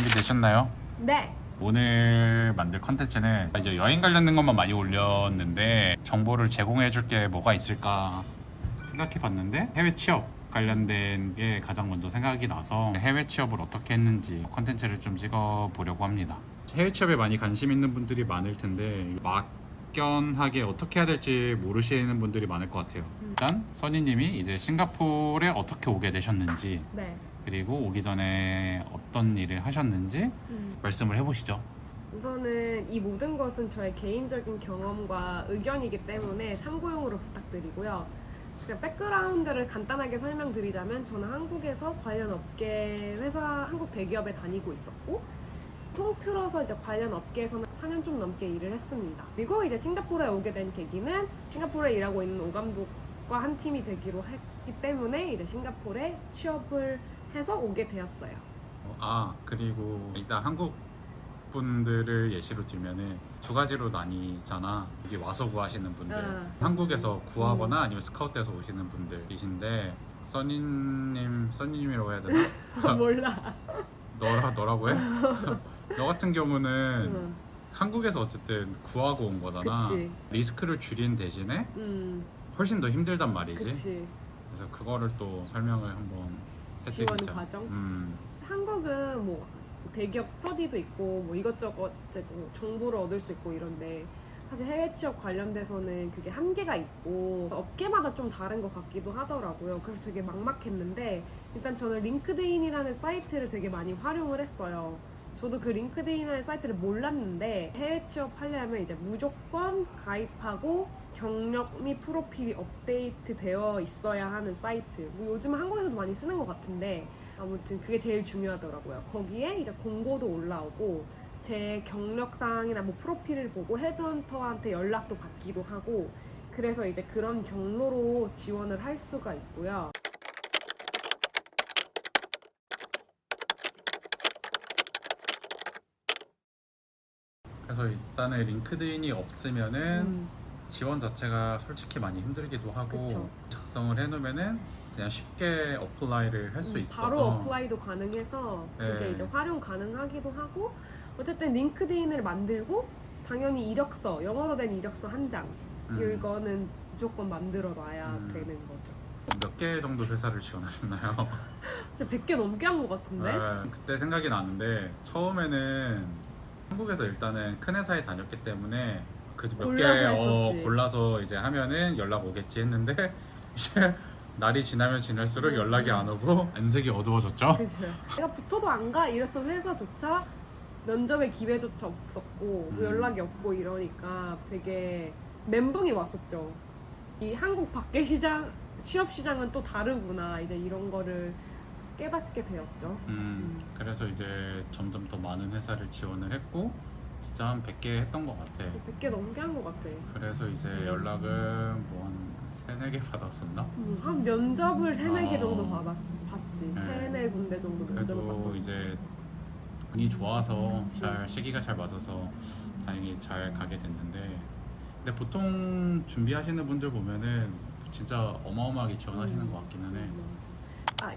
준비되셨나요? 네. 오늘 만들 컨텐츠는 이제 여행 관련된 것만 많이 올렸는데 정보를 제공해 줄 게 뭐가 있을까 생각해 봤는데 해외 취업 관련된 게 가장 먼저 생각이 나서 해외 취업을 어떻게 했는지 컨텐츠를 좀 찍어 보려고 합니다. 해외 취업에 많이 관심 있는 분들이 많을 텐데 막연하게 어떻게 해야 될지 모르시는 분들이 많을 것 같아요. 일단 선희님이 이제 싱가포르에 어떻게 오게 되셨는지, 네. 그리고 오기 전에 어떤 일을 하셨는지 말씀을 해보시죠. 우선은 이 모든 것은 저의 개인적인 경험과 의견이기 때문에 참고용으로 부탁드리고요. 그냥 백그라운드를 간단하게 설명드리자면 저는 한국에서 관련 업계 회사 한국 대기업에 다니고 있었고 통틀어서 이제 관련 업계에서는 4년 좀 넘게 일을 했습니다. 그리고 이제 싱가포르에 오게 된 계기는 싱가포르에 일하고 있는 오감독과 한 팀이 되기로 했기 때문에 이제 싱가포르에 취업을 해서 오게 되었어요. 그리고 일단 한국 분들을 예시로 들면은 두 가지로 나뉘잖아. 여기 와서 구하시는 분들, 한국에서 구하거나 아니면 스카우트해서 오시는 분들이신데 써니님이라고 해야 되나? 몰라. 너라고 해? 너 같은 경우는 한국에서 어쨌든 구하고 온 거잖아. 그치. 리스크를 줄인 대신에 훨씬 더 힘들단 말이지. 그치. 그래서 그거를 또 설명을 한번 지원 해드리자. 과정? 한국은 뭐 대기업 스터디도 있고 뭐 이것저것 이제 뭐 정보를 얻을 수 있고 이런데 사실 해외 취업 관련돼서는 그게 한계가 있고 업계마다 좀 다른 것 같기도 하더라고요. 그래서 되게 막막했는데 일단 저는 링크드인이라는 사이트를 되게 많이 활용을 했어요. 저도 그 링크드인이라는 사이트를 몰랐는데 해외 취업하려면 이제 무조건 가입하고 경력 및 프로필이 업데이트 되어 있어야 하는 사이트. 뭐 요즘은 한국에서도 많이 쓰는 것 같은데 아무튼 그게 제일 중요하더라고요. 거기에 이제 공고도 올라오고 제 경력상이나 뭐 프로필을 보고 헤드헌터한테 연락도 받기도 하고 그래서 이제 그런 경로로 지원을 할 수가 있고요. 그래서 일단은 링크드인이 없으면은 지원 자체가 솔직히 많이 힘들기도 하고 그쵸. 작성을 해놓으면은 그냥 쉽게 어플라이를 할 수 있어서 바로 어플라이도 가능해서 그게 네. 이제 활용 가능하기도 하고 어쨌든 링크드인을 만들고 당연히 이력서, 영어로 된 이력서 한 장 이거는 무조건 만들어 놔야 되는 거죠. 몇 개 정도 회사를 지원하셨나요? 진짜 100개 넘게 한 것 같은데? 네, 그때 생각이 나는데 처음에는 한국에서 일단은 큰 회사에 다녔기 때문에 그 몇 개 골라서 했었지. 골라서 이제 하면은 연락 오겠지 했는데 이제 날이 지나면 지날수록 연락이 안 오고 안색이 어두워졌죠. 그죠. 내가 붙어도 안 가 이랬던 회사조차 면접에 기회조차 없었고 뭐 연락이 없고 이러니까 되게 멘붕이 왔었죠. 이 한국 밖의 시장, 취업 시장은 또 다르구나 이제 이런 거를 깨닫게 되었죠. 그래서 이제 점점 더 많은 회사를 지원을 했고 진짜 한 100개 했던 것 같아. 100개 넘게 한 것 같아. 그래서 이제 연락은 뭐 한 3, 4개 받았었나? 한 면접을 3, 4개 정도 봤지. 네. 3, 4 군데 정도 면접을 그래도 봤던 이제 운이 좋아서 그치. 시기가 잘 맞아서 다행히 잘 가게 됐는데 근데 보통 준비하시는 분들 보면은 진짜 어마어마하게 지원하시는 것 같기는 해.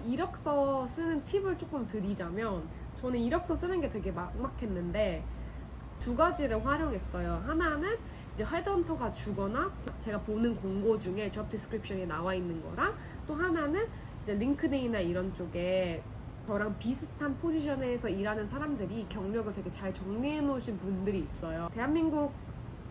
이력서 쓰는 팁을 조금 드리자면 저는 이력서 쓰는 게 되게 막막했는데 2가지를 활용했어요. 하나는 이제 헤드헌터가 주거나 제가 보는 공고 중에 잡 디스크립션에 나와 있는 거랑 또 하나는 이제 링크드인이나 이런 쪽에 저랑 비슷한 포지션에서 일하는 사람들이 경력을 되게 잘 정리해 놓으신 분들이 있어요. 대한민국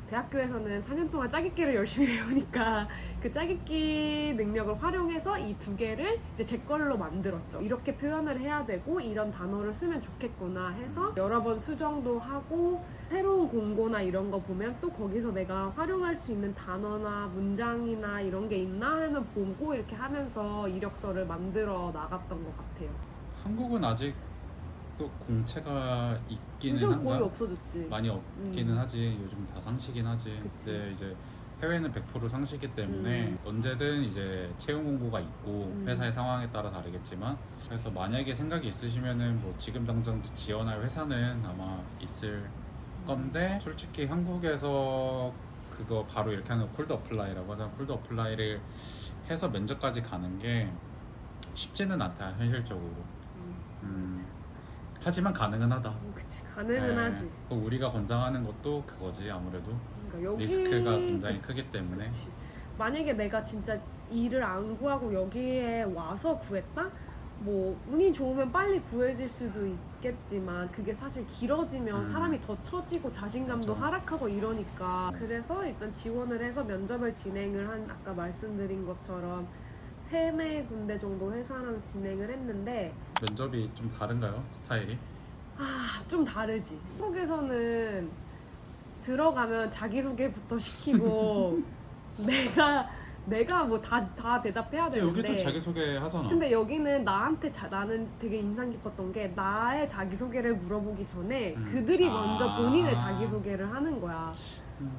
대학교에서는 4년 동안 짜깁기를 열심히 배우니까 그 짜깁기 능력을 활용해서 이 2개를 이제 제 걸로 만들었죠. 이렇게 표현을 해야 되고 이런 단어를 쓰면 좋겠구나 해서 여러 번 수정도 하고 새로운 공고나 이런 거 보면 또 거기서 내가 활용할 수 있는 단어나 문장이나 이런 게 있나 하면 보고 이렇게 하면서 이력서를 만들어 나갔던 것 같아요. 한국은 아직 또 공채가 있기는 요즘 한가? 거의 없어졌지. 많이 없기는 하지. 요즘 다 상시긴 하지. 그치. 근데 이제 해외는 100% 상시기 때문에 언제든 이제 채용 공고가 있고 회사의 상황에 따라 다르겠지만 그래서 만약에 생각이 있으시면은 뭐 지금 당장 지원할 회사는 아마 있을 건데 솔직히 한국에서 그거 바로 이렇게 하는 콜드 어플라이라고 하잖아. 콜드 어플라이를 해서 면접까지 가는 게 쉽지는 않다 현실적으로. 하지만 가능은 하다. 그치 가능은 네. 하지. 또 우리가 권장하는 것도 그거지 아무래도 그러니까 여기 리스크가 굉장히 크기 때문에. 그치. 만약에 내가 진짜 일을 안 구하고 여기에 와서 구했다? 뭐 운이 좋으면 빨리 구해질 수도 있겠지만 그게 사실 길어지면 사람이 더 처지고 자신감도 맞아. 하락하고 이러니까 그래서 일단 지원을 해서 면접을 진행을 한 아까 말씀드린 것처럼 3-4 군데 정도 회사랑 진행을 했는데 면접이 좀 다른가요? 스타일이? 좀 다르지. 한국에서는 들어가면 자기소개부터 시키고 내가 뭐 다 대답해야 근데 되는데 여기도 자기소개 하잖아. 근데 여기는 나는 되게 인상 깊었던 게 나의 자기소개를 물어보기 전에 그들이 먼저 본인의 자기소개를 하는 거야.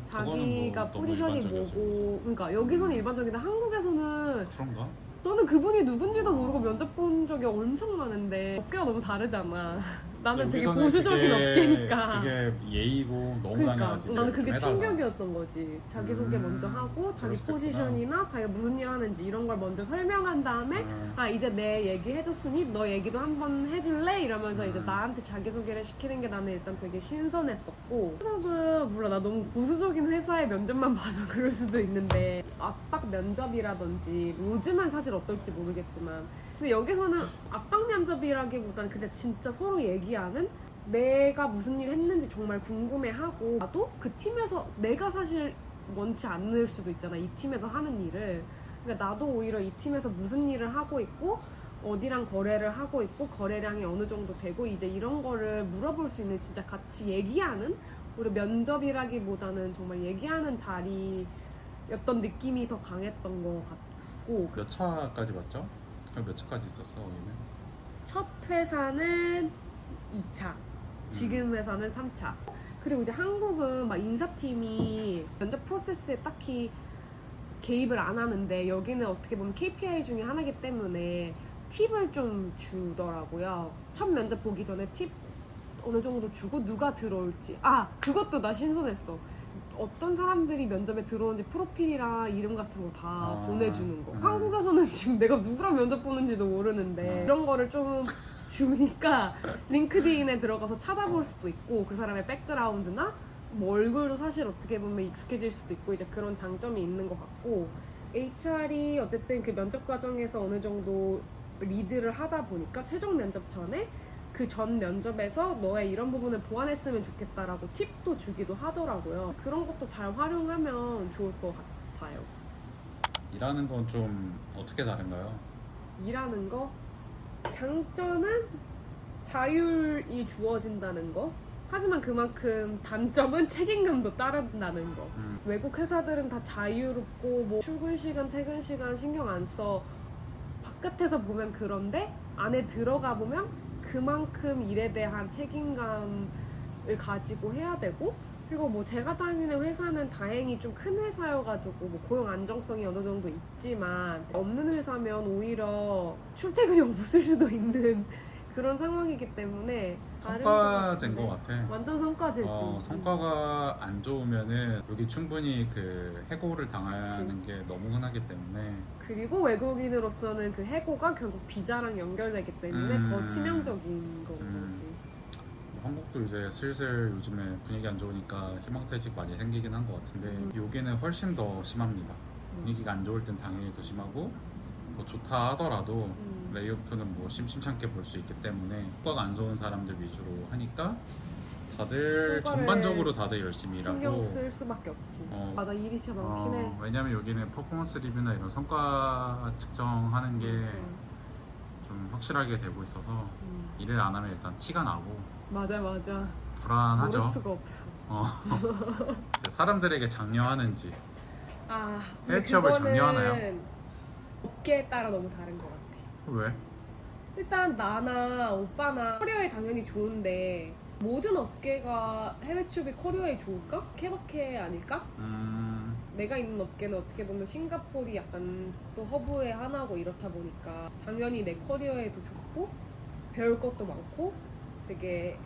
자기가 뭐 너무 포지션이 일반적이어서 뭐고 그러니까 여기서는 일반적인데 한국에서는 그런가? 너는 그분이 누군지도 모르고 면접 본 적이 엄청 많은데 업계가 너무 다르잖아. 나는 되게 여기서는 보수적인 그게- 업계니까. 그게 예의고 너무 그러니까 당연하지. 나는 그게 좀 해달라. 충격이었던 거지. 자기소개 먼저 하고 자기 그럴 수도 포지션이나 자기가 무슨 일 하는지 이런 걸 먼저 설명한 다음에 아 이제 내 얘기 해줬으니 너 얘기도 한번 해줄래? 이러면서 이제 나한테 자기소개를 시키는 게 나는 일단 되게 신선했었고 한국은 몰라 나 너무 보수적인 회사의 면접만 봐서 그럴 수도 있는데 압박 면접이라든지 요즘은 사실 어떨지 모르겠지만 근데 여기서는 압박 면접이라기보다는 그냥 진짜 서로 얘기하는 내가 무슨 일 했는지 정말 궁금해하고 나도 그 팀에서 내가 사실 원치 않을 수도 있잖아 이 팀에서 하는 일을 그러니까 나도 오히려 이 팀에서 무슨 일을 하고 있고 어디랑 거래를 하고 있고 거래량이 어느 정도 되고 이제 이런 거를 물어볼 수 있는 진짜 같이 얘기하는 우리 면접이라기보다는 정말 얘기하는 자리였던 느낌이 더 강했던 것 같고 몇 차까지 봤죠? 몇 차까지 있었어 거기는? 첫 회사는 2차, 지금 회사는 3차. 그리고 이제 한국은 막 인사팀이 면접 프로세스에 딱히 개입을 안 하는데 여기는 어떻게 보면 KPI 중에 하나이기 때문에 팁을 좀 주더라고요. 첫 면접 보기 전에 팁 어느 정도 주고 누가 들어올지. 그것도 나 신선했어. 어떤 사람들이 면접에 들어오는지 프로필이랑 이름 같은 거 다 보내주는 거. 한국에서는 지금 내가 누구랑 면접 보는지도 모르는데 이런 거를 좀 주니까 링크드인에 들어가서 찾아볼 수도 있고 그 사람의 백그라운드나 뭐 얼굴도 사실 어떻게 보면 익숙해질 수도 있고 이제 그런 장점이 있는 것 같고 HR이 어쨌든 그 면접 과정에서 어느 정도 리드를 하다 보니까 최종 면접 전에 그 전 면접에서 너의 이런 부분을 보완했으면 좋겠다라고 팁도 주기도 하더라고요. 그런 것도 잘 활용하면 좋을 것 같아요. 일하는 건 좀 어떻게 다른가요? 일하는 거 장점은 자율이 주어진다는 거. 하지만 그만큼 단점은 책임감도 따른다는 거. 외국 회사들은 다 자유롭고 뭐 출근 시간, 퇴근 시간 신경 안 써. 바깥에서 보면 그런데 안에 들어가 보면 그만큼 일에 대한 책임감을 가지고 해야 되고 그리고 뭐 제가 다니는 회사는 다행히 좀 큰 회사여가지고 뭐 고용 안정성이 어느 정도 있지만 없는 회사면 오히려 출퇴근이 없을 수도 있는 그런 상황이기 때문에 성과제인 것 같아. 완전 성과제지. 성과가 안 좋으면은 여기 충분히 그 해고를 당하는 게 너무 흔하기 때문에 그리고 외국인으로서는 그 해고가 결국 비자랑 연결되기 때문에 더 치명적인 거지. 한국도 이제 슬슬 요즘에 분위기 안 좋으니까 희망퇴직 많이 생기긴 한 것 같은데 여기는 훨씬 더 심합니다. 분위기가 안 좋을 땐 당연히 더 심하고 뭐 좋다 하더라도 레이오프는 뭐 심심찮게 볼 수 있기 때문에 성과가 안 좋은 사람들 위주로 하니까 다들 전반적으로 다들 열심히 일하고 신경 쓸 수밖에 없지. 맞아 일이 진짜 많긴 해. 왜냐면 여기는 퍼포먼스 리뷰나 이런 성과 측정하는 게 좀 확실하게 되고 있어서 일을 안 하면 일단 티가 나고 맞아 불안하죠. 모를 수가 없어. 이제 사람들에게 장려하는지 근데 해외 취업을 그거는 장려하나요? 업계에 따라 너무 다른 것 같아. 왜? 일단 나나 오빠나 커리어에 당연히 좋은데 모든 업계가 해외 취업이 커리어에 좋을까? 케바케 아닐까? 내가 있는 업계는 어떻게 보면 싱가포르이 약간 또 허브의 하나고 이렇다 보니까 당연히 내 커리어에도 좋고 배울 것도 많고 되게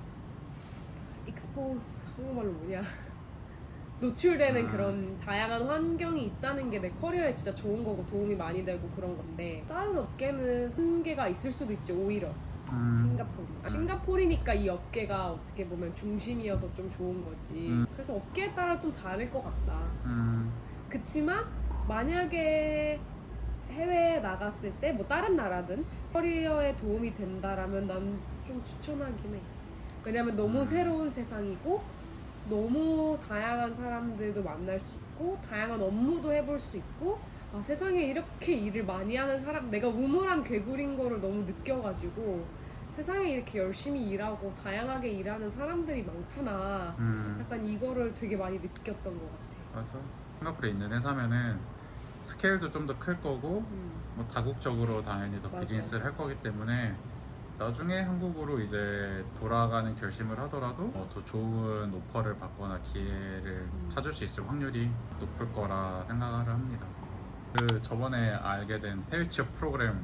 익스포즈 한국말로 뭐냐 노출되는 그런 다양한 환경이 있다는 게 내 커리어에 진짜 좋은 거고 도움이 많이 되고 그런 건데 다른 업계는 한계가 있을 수도 있지 오히려 싱가포르. 싱가포르니까 이 업계가 어떻게 보면 중심이어서 좀 좋은 거지. 그래서 업계에 따라 또 다를 것 같다. 그치만 만약에 해외에 나갔을 때 뭐 다른 나라든 커리어에 도움이 된다라면 난 좀 추천하긴 해. 왜냐면 너무 새로운 세상이고 너무 다양한 사람들도 만날 수 있고 다양한 업무도 해볼 수 있고 아, 세상에 이렇게 일을 많이 하는 사람, 내가 우물한 개구리인 거를 너무 느껴가지고 세상에 이렇게 열심히 일하고 다양하게 일하는 사람들이 많구나. 약간 이거를 되게 많이 느꼈던 것 같아. 맞아. 싱가포르에 있는 회사면은 스케일도 좀 더 클 거고 뭐 다국적으로 당연히 더 맞아. 비즈니스를 할 거기 때문에 나중에 한국으로 이제 돌아가는 결심을 하더라도 더 좋은 오퍼를 받거나 기회를 찾을 수 있을 확률이 높을 거라 생각을 합니다. 그 저번에 알게 된 해외 취업 프로그램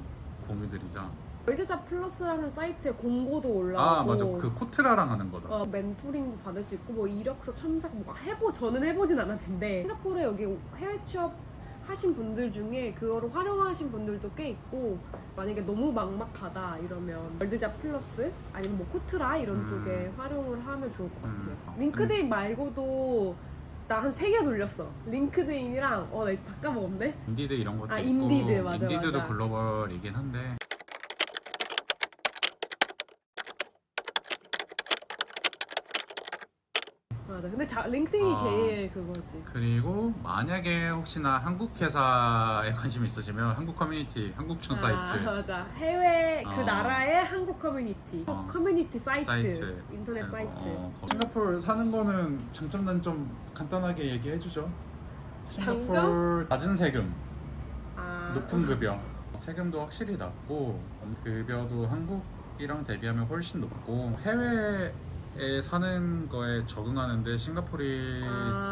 공유드리자. 월드잡 플러스라는 사이트에 공고도 올라오고 아 맞아, 그 코트라랑 하는 거다. 멘토링도 받을 수 있고 뭐 이력서 첨삭 뭐 저는 해보진 않았는데 싱가포르에 여기 해외 취업 하신 분들 중에 그거를 활용하신 분들도 꽤 있고 만약에 너무 막막하다 이러면 월드잡 플러스 아니면 뭐 코트라 이런 쪽에 활용을 하면 좋을 것 같아요. 링크드인 말고도 나 한 3개 돌렸어. 링크드인이랑 나 이제 다 까먹었네. 인디드 이런 것도 있고 인디드 맞아. 인디드도 글로벌이긴 한데 맞아. 근데 링크드인이 제일 그거지. 그리고 만약에 혹시나 한국 회사에 관심 있으시면 한국 커뮤니티, 한국촌 사이트 맞아. 해외 그 나라의 한국 커뮤니티, 커뮤니티 사이트, 인터넷 사이트. 싱가포르 사는 거는 장점 단점 간단하게 얘기해 주죠. 싱가포르 장점? 낮은 세금, 높은 급여. 세금도 확실히 낮고 급여도 한국이랑 대비하면 훨씬 높고 해외에 사는 거에 적응하는데 싱가포르이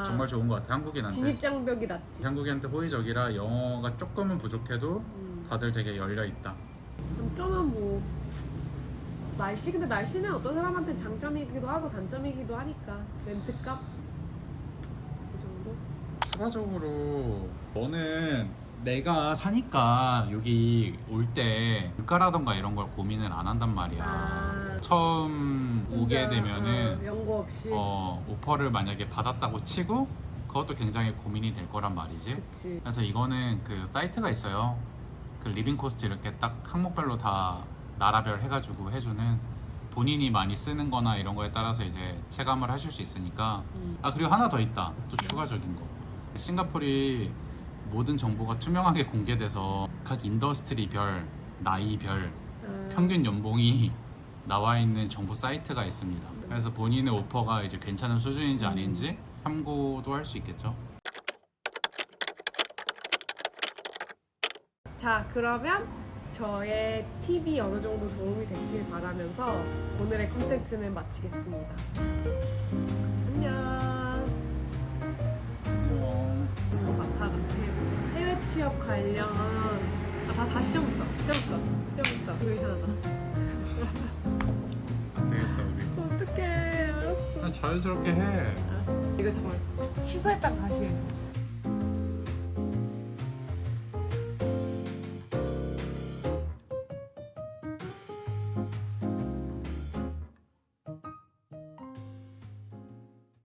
정말 좋은 것 같아. 한국인한테 진입장벽이 낮지. 한국인한테 호의적이라 영어가 조금은 부족해도 다들 되게 열려 있다. 단점은 뭐 날씨. 근데 날씨는 어떤 사람한테 장점이기도 하고 단점이기도 하니까 렌트값 그 정도. 추가적으로 너는 내가 사니까 여기 올 때 물가라던가 이런 걸 고민을 안 한단 말이야. 처음 오게 되면은 연고 없이. 오퍼를 만약에 받았다고 치고 그것도 굉장히 고민이 될 거란 말이지. 그치. 그래서 이거는 그 사이트가 있어요. 그 리빙 코스트 이렇게 딱 항목별로 다 나라별 해가지고 해주는, 본인이 많이 쓰는 거나 이런 거에 따라서 이제 체감을 하실 수 있으니까. 그리고 하나 더 있다. 또 추가적인 거. 싱가포르이 모든 정보가 투명하게 공개돼서 각 인더스트리별, 나이별, 평균 연봉이 나와 있는 정보 사이트가 있습니다. 그래서 본인의 오퍼가 이제 괜찮은 수준인지 아닌지 참고도 할 수 있겠죠. 자, 그러면 저의 팁이 어느 정도 도움이 됐길 바라면서 오늘의 콘텐츠는 마치겠습니다. 안녕. 해외 취업 관련 다시 시작부터 이거 이상하다. 안 되겠다 우리. 어떡해. 알았어. 그냥 자연스럽게 해. 알았어. 이거 잠깐만 취소했다가 다시 해.